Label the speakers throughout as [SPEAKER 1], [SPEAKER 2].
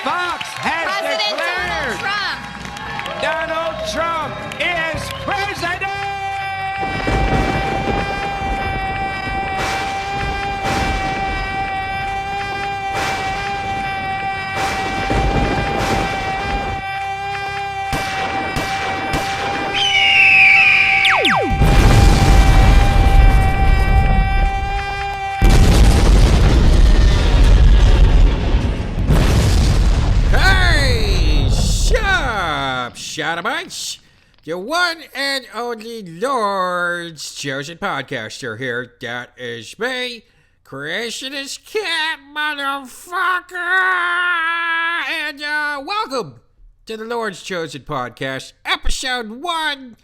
[SPEAKER 1] Fox has
[SPEAKER 2] President
[SPEAKER 1] declared
[SPEAKER 2] Donald Trump.
[SPEAKER 1] Donald Trump is president!
[SPEAKER 3] Shodomites, the one and only Lord's chosen podcaster here. That is me, Creationist Cat Motherfucker, and welcome to the Lord's chosen podcast, episode 1.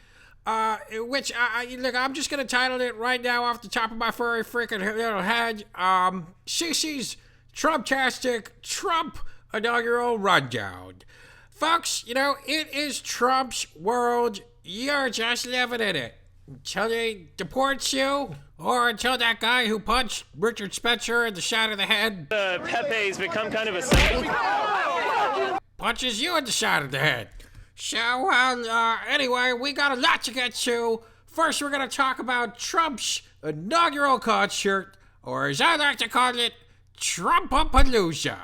[SPEAKER 3] Which look, I'm just gonna title it right now off the top of my furry freaking little head. CC's Trumptastic Trump inaugural rundown. Folks, you know, it is Trump's world. You're just living in it. Until they deport you, or until that guy who punched Richard Spencer in the side of the head
[SPEAKER 4] Pepe's become kind of a symbol.
[SPEAKER 3] punches you in the side of the head. So, anyway, we got a lot to get to. First, we're going to talk about Trump's inaugural concert, or as I like to call it, Trumpapalooza.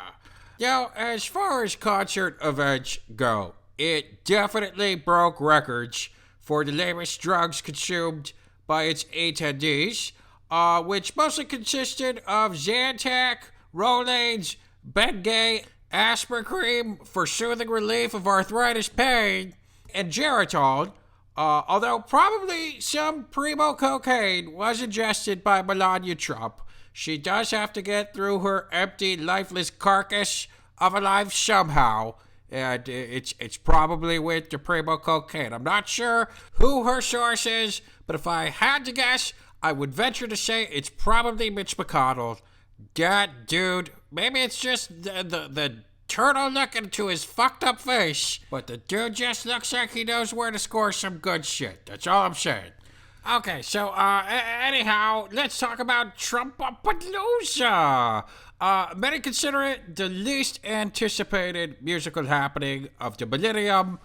[SPEAKER 3] Now, as far as concert events go, it definitely broke records for the lamest drugs consumed by its attendees, which mostly consisted of Zantac, Rolaids, Bengay, aspirin cream for soothing relief of arthritis pain, and Geritol, although probably some primo cocaine was ingested by Melania Trump. She does have to get through her empty, lifeless carcass of a life somehow, and it's probably with the primo cocaine. I'm not sure who her source is, but if I had to guess, I would venture to say it's probably Mitch McConnell. That dude, maybe it's just the turtle look into his fucked up face, but the dude just looks like he knows where to score some good shit. That's all I'm saying. Okay, so, anyhow, let's talk about Trumpapalooza. Many consider it the least anticipated musical happening of the millennium.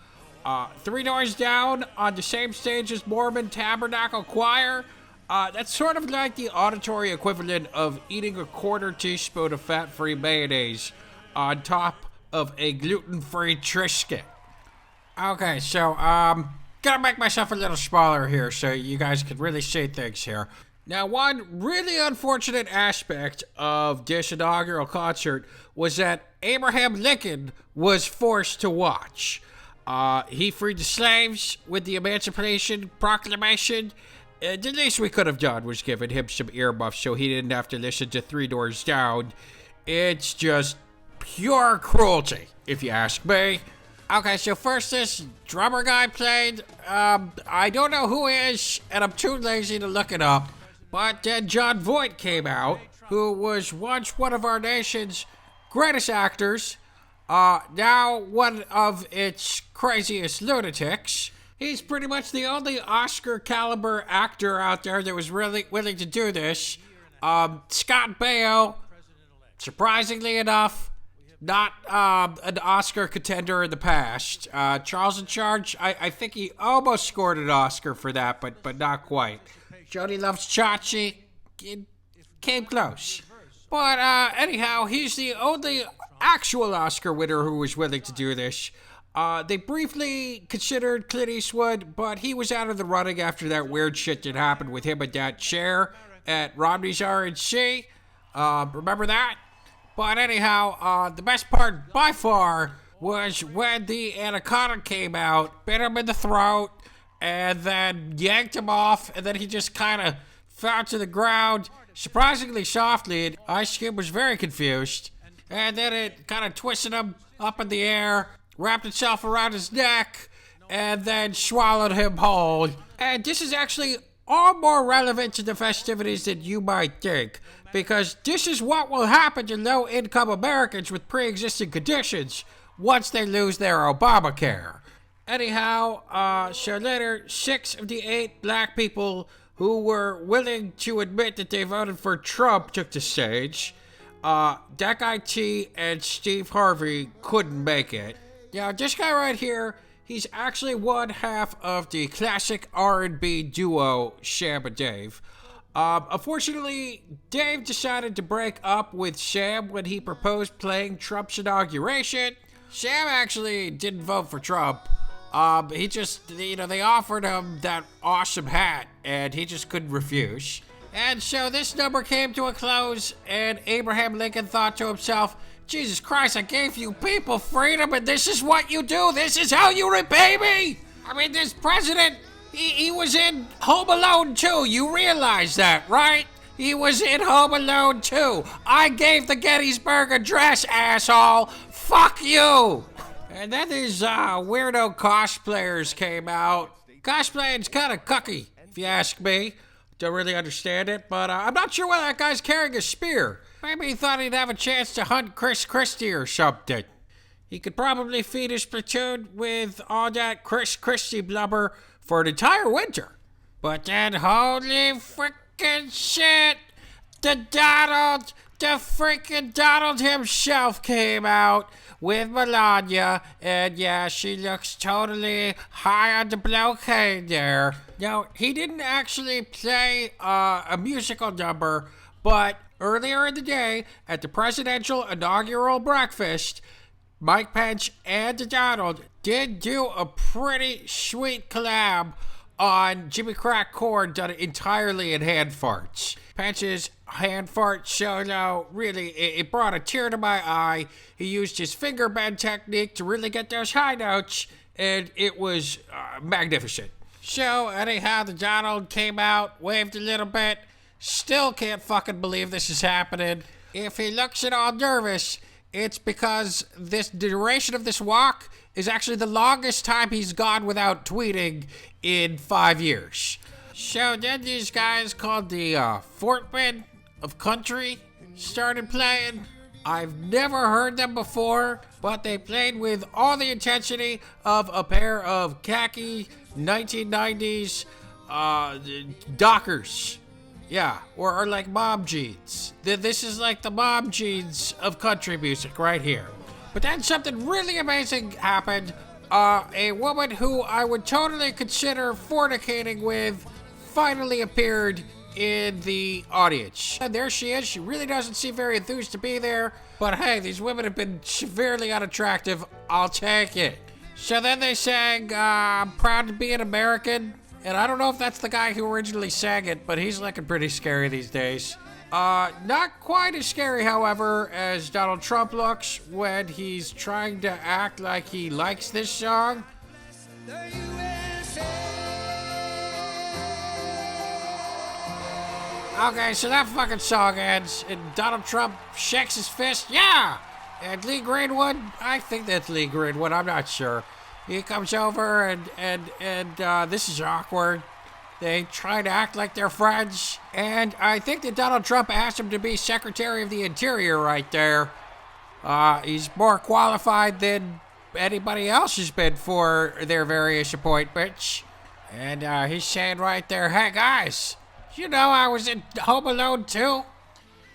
[SPEAKER 3] 3 doors down on the same stage as Mormon Tabernacle Choir. That's sort of like the auditory equivalent of eating a quarter teaspoon of fat-free mayonnaise on top of a gluten-free Triscuit. Okay, so, gotta make myself a little smaller here so you guys can really see things here. Now, one really unfortunate aspect of this inaugural concert was that Abraham Lincoln was forced to watch. He freed the slaves with the Emancipation Proclamation. The least we could have done was given him some earmuffs so he didn't have to listen to 3 Doors Down. It's just pure cruelty, if you ask me. Okay, so first this drummer guy played. I don't know who he is, and I'm too lazy to look it up. But then John Voight came out, who was once one of our nation's greatest actors, now one of its craziest lunatics. He's pretty much the only Oscar-caliber actor out there that was really willing to do this. Scott Baio, surprisingly enough, not an Oscar contender in the past. Charles in Charge, I think he almost scored an Oscar for that, but not quite. Jody Loves Chachi, came close. But anyhow, he's the only actual Oscar winner who was willing to do this. They briefly considered Clint Eastwood, but he was out of the running after that weird shit that happened with him at that chair at Romney's RNC. Remember that? But anyhow, the best part by far was when the anaconda came out, bit him in the throat, and then yanked him off, and then he just kind of fell to the ground, surprisingly softly, and Ice Cube was very confused. And then it kind of twisted him up in the air, wrapped itself around his neck, and then swallowed him whole. And this is actually all more relevant to the festivities than you might think, because this is what will happen to low-income Americans with pre-existing conditions once they lose their Obamacare. Anyhow, so later, 6 of the 8 black people who were willing to admit that they voted for Trump took the stage. that guy T and Steve Harvey couldn't make it. Now, this guy right here, he's actually one half of the classic R&B duo Sham and Dave. Unfortunately, Dave decided to break up with Sham when he proposed playing Trump's inauguration. Sham actually didn't vote for Trump. He just, they offered him that awesome hat, and he just couldn't refuse. And so this number came to a close, and Abraham Lincoln thought to himself, Jesus Christ, I gave you people freedom, and this is what you do? This is how you repay me? I mean, this president, he was in Home Alone 2. You realize that, right? He was in Home Alone 2. I gave the Gettysburg Address, asshole. Fuck you. And then these weirdo cosplayers came out. Cosplaying's kind of cucky, if you ask me. Don't really understand it, but I'm not sure why that guy's carrying a spear. Maybe he thought he'd have a chance to hunt Chris Christie or something. He could probably feed his platoon with all that Chris Christie blubber for an entire winter. But then, holy frickin' shit, the freaking Donald himself came out with Melania, and yeah, she looks totally high on the blockade there. Now, he didn't actually play a musical number, but earlier in the day, at the presidential inaugural breakfast, Mike Pence and Donald did do a pretty sweet collab on Jimmy Crack Corn done entirely in hand farts. Pence's hand fart solo, really, it brought a tear to my eye. He used his finger bend technique to really get those high notes, and it was magnificent. So, anyhow, the Donald came out, waved a little bit. Still can't fucking believe this is happening. If he looks at all nervous, it's because the duration of this walk is actually the longest time he's gone without tweeting in 5 years. So then these guys called the Fortmen of Country started playing. I've never heard them before, but they played with all the intensity of a pair of khaki 1990s Dockers. Yeah, or like mom jeans. This is like the mom jeans of country music right here. But then something really amazing happened. A woman who I would totally consider fornicating with finally appeared in the audience. And there she is. She really doesn't seem very enthused to be there. But hey, these women have been severely unattractive. I'll take it. So then they sang, I'm proud to be an American. And I don't know if that's the guy who originally sang it, but he's looking pretty scary these days. Not quite as scary, however, as Donald Trump looks when he's trying to act like he likes this song. Okay, so that fucking song ends, and Donald Trump shakes his fist, yeah! And Lee Greenwood, I think that's Lee Greenwood, I'm not sure. He comes over and this is awkward. They try to act like they're friends. And I think that Donald Trump asked him to be Secretary of the Interior right there. He's more qualified than anybody else has been for their various appointments. And he's saying right there, hey guys, you know I was in Home Alone 2?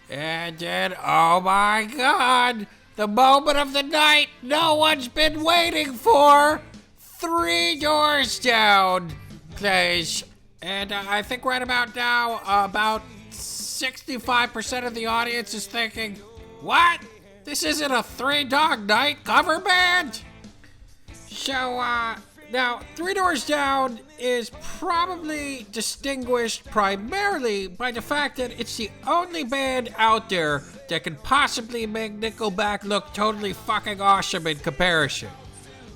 [SPEAKER 3] And then, oh my God, the moment of the night no one's been waiting for. 3 Doors Down plays. And I think right about now, about 65% of the audience is thinking, what? This isn't a 3 Dog Night cover band? So, now, 3 Doors Down is probably distinguished primarily by the fact that it's the only band out there that can possibly make Nickelback look totally fucking awesome in comparison.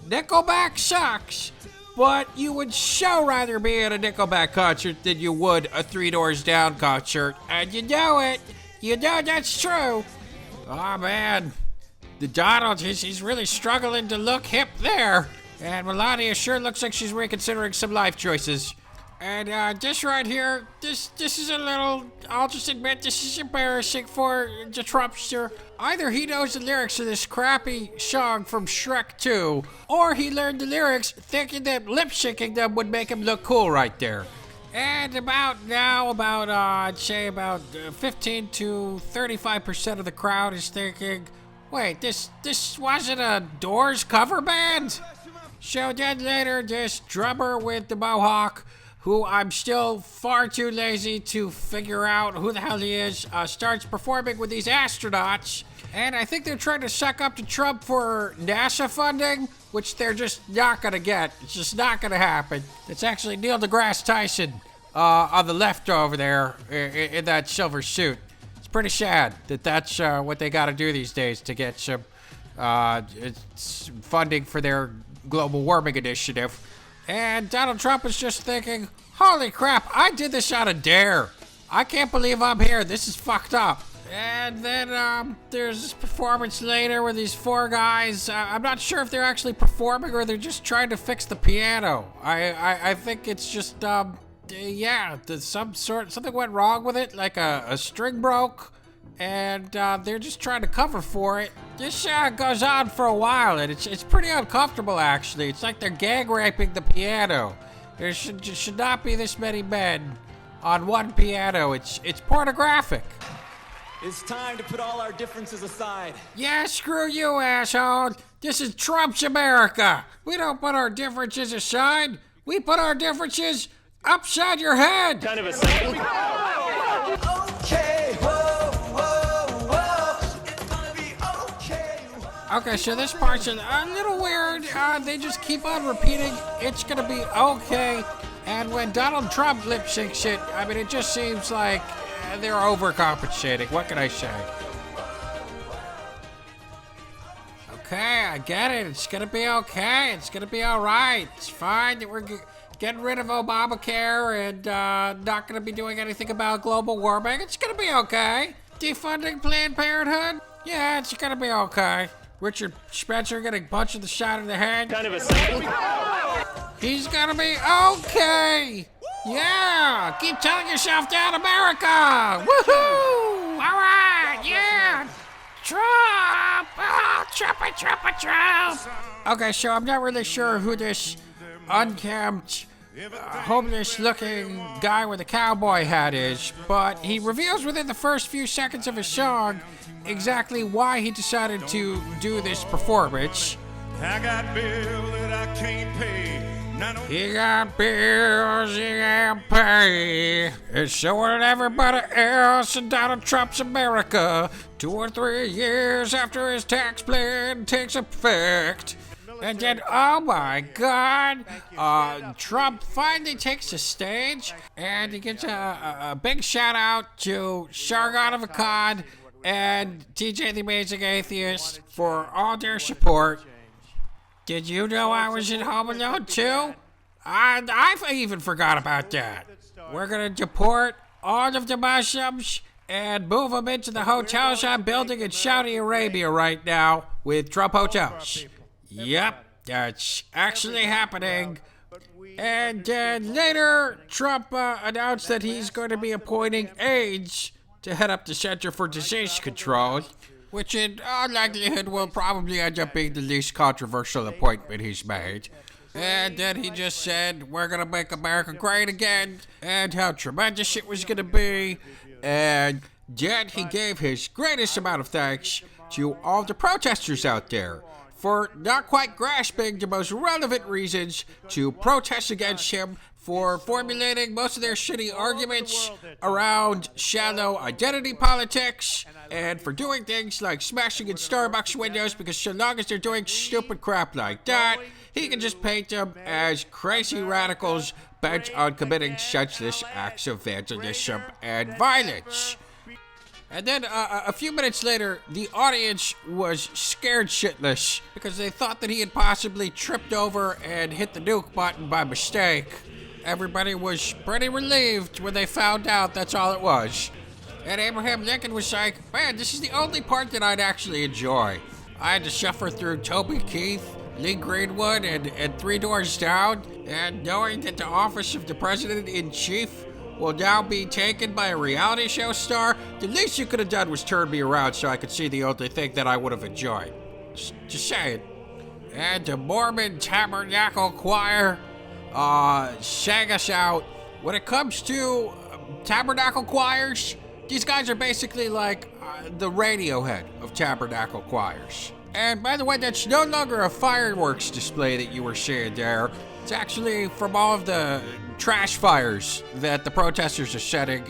[SPEAKER 3] Nickelback sucks, but you would so rather be at a Nickelback concert than you would a 3 Doors Down concert, and you know it. You know that's true. Oh man, the Donald, he's really struggling to look hip there. And Melania sure looks like she's reconsidering some life choices. And this right here, this is a little, I'll just admit, this is embarrassing for the Trumpster. Either he knows the lyrics to this crappy song from Shrek 2, or he learned the lyrics thinking that lip-syncing them would make him look cool right there. And I'd say about 15 to 35% of the crowd is thinking, wait, this wasn't a Doors cover band? So then later, this drummer with the mohawk, who I'm still far too lazy to figure out who the hell he is, starts performing with these astronauts. And I think they're trying to suck up to Trump for NASA funding, which they're just not gonna get. It's just not gonna happen. It's actually Neil deGrasse Tyson on the left over there in that silver suit. It's pretty sad that that's what they gotta do these days to get some funding for their global warming initiative. And Donald Trump is just thinking, holy crap, I did this on a dare. I can't believe I'm here. This is fucked up. And then there's this performance later with these four guys. I'm not sure if they're actually performing or they're just trying to fix the piano. I think it's just, something went wrong with it, like a string broke, and they're just trying to cover for it. This goes on for a while, and it's pretty uncomfortable, actually. It's like they're gang raping the piano. There should not be this many men on one piano. It's pornographic.
[SPEAKER 5] It's time to put all our differences aside.
[SPEAKER 3] Yeah, screw you, asshole. This is Trump's America. We don't put our differences aside. We put our differences upside your head.
[SPEAKER 4] Kind of a simple.
[SPEAKER 5] Okay, whoa, whoa, whoa. It's gonna be okay.
[SPEAKER 3] Okay, so this part's a little weird. They just keep on repeating, it's gonna be okay. And when Donald Trump lip syncs it, I mean, it just seems like they're overcompensating. What can I say? Okay, I get it. It's gonna be okay. It's gonna be all right. It's fine that we're getting rid of Obamacare and not gonna be doing anything about global warming. It's gonna be okay. Defunding Planned Parenthood? Yeah, it's gonna be okay. Richard Spencer getting punched in the side of the head?
[SPEAKER 4] Kind of a simple.
[SPEAKER 3] He's gonna be okay. Yeah, keep telling yourself that, America. Woohoo! All right, yeah. Trump! Oh, Trump! Okay, so I'm not really sure who this unkempt, homeless-looking guy with a cowboy hat is, but he reveals within the first few seconds of his song exactly why he decided to do this performance.
[SPEAKER 1] I got bills that I can't pay.
[SPEAKER 3] He got bills he can't pay, and so did everybody else in Donald Trump's America. 2 or 3 years after his tax plan takes effect. And then, oh my God, Trump finally takes the stage, and he gets a big shout out to Sargon of Akkad and TJ the Amazing Atheist for all their support. Did you know I was in Home Alone too? I even forgot about that. We're gonna deport all of the Muslims and move them into the hotels I'm building in Saudi Arabia right now with Trump hotels. Yep, that's actually happening. And then later, Trump announced that he's going to be appointing aides to head up the Center for Disease Control, which in all likelihood will probably end up being the least controversial appointment he's made. And then he just said, we're gonna make America great again, and how tremendous it was gonna be. And then he gave his greatest amount of thanks to all the protesters out there for not quite grasping the most relevant reasons to protest against him, for formulating most of their shitty arguments around shallow identity politics, and for doing things like smashing in Starbucks windows, because so long as they're doing stupid crap like that, he can just paint them as crazy radicals bent on committing senseless acts of vandalism and violence. And then a few minutes later, the audience was scared shitless because they thought that he had possibly tripped over and hit the nuke button by mistake. Everybody was pretty relieved when they found out that's all it was. And Abraham Lincoln was like, man, this is the only part that I'd actually enjoy. I had to suffer through Toby Keith, Lee Greenwood, and Three Doors Down, and knowing that the office of the President-in-Chief will now be taken by a reality show star, the least you could have done was turn me around so I could see the only thing that I would have enjoyed. Just saying. And the Mormon Tabernacle Choir sang us out when it comes to tabernacle choirs, these guys are basically like the Radiohead of tabernacle choirs. And by the way, that's no longer a fireworks display that you were seeing there. It's actually from all of the trash fires that the protesters are setting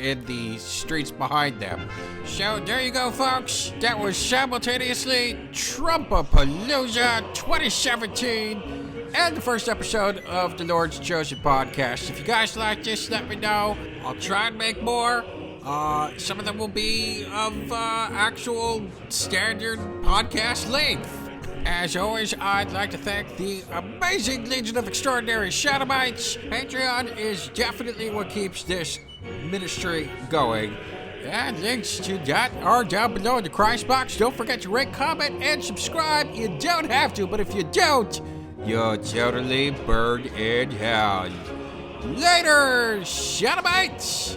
[SPEAKER 3] in the streets behind them. So there you go, folks. That was simultaneously Trumpapalooza 2017 and the first episode of the Lord's Chosen podcast. If you guys like this, let me know. I'll try and make more. Some of them will be of actual standard podcast length. As always, I'd like to thank the amazing Legion of Extraordinary Shodomites. Patreon is definitely what keeps this ministry going. And links to that are down below in the Christ box. Don't forget to rate, comment, and subscribe. You don't have to, but if you don't, you'll totally burn in hell. Later, Shodomites!